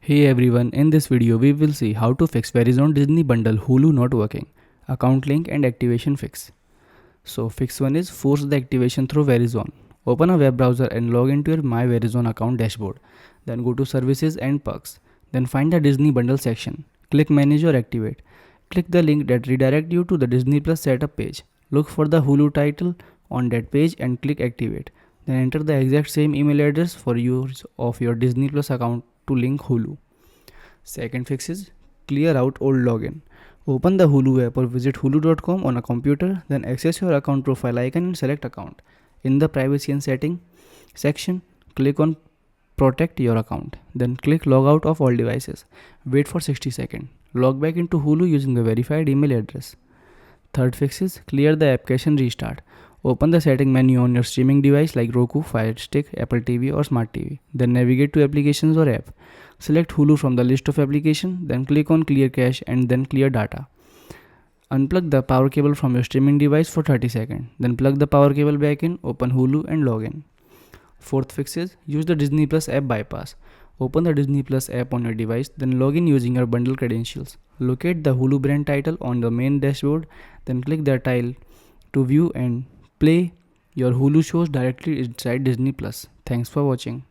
Hey everyone, in this video we will see how to fix Verizon Disney bundle Hulu not working, account link and activation fix. So fix 1 is force the activation through Verizon. Open a web browser and log into your My Verizon account dashboard. Then go to services and perks. Then find the Disney bundle section. Click manage or activate. Click the link that redirect you to the Disney Plus setup page. Look for the Hulu title on that page and click activate. Then enter the exact same email address for use of your Disney Plus account to link Hulu. Second fix is clear out old login. Open the Hulu app or visit hulu.com on a computer, then access your account profile icon and select account. In the privacy and setting section, click on protect your account. Then click log out of all devices. Wait for 60 seconds. Log back into Hulu using the verified email address. Third fix is clear the app cache and restart. Open the setting menu on your streaming device like Roku, Fire Stick, Apple TV or Smart TV. Then navigate to applications or app. Select Hulu from the list of applications, then click on clear cache and then clear data. Unplug the power cable from your streaming device for 30 seconds. Then plug the power cable back in, open Hulu and log in. Fourth fix is use the Disney Plus app bypass. Open the Disney Plus app on your device, then log in using your bundle credentials. Locate the Hulu brand title on the main dashboard, then click the tile to view and play your Hulu shows directly inside Disney Plus. Thanks for watching.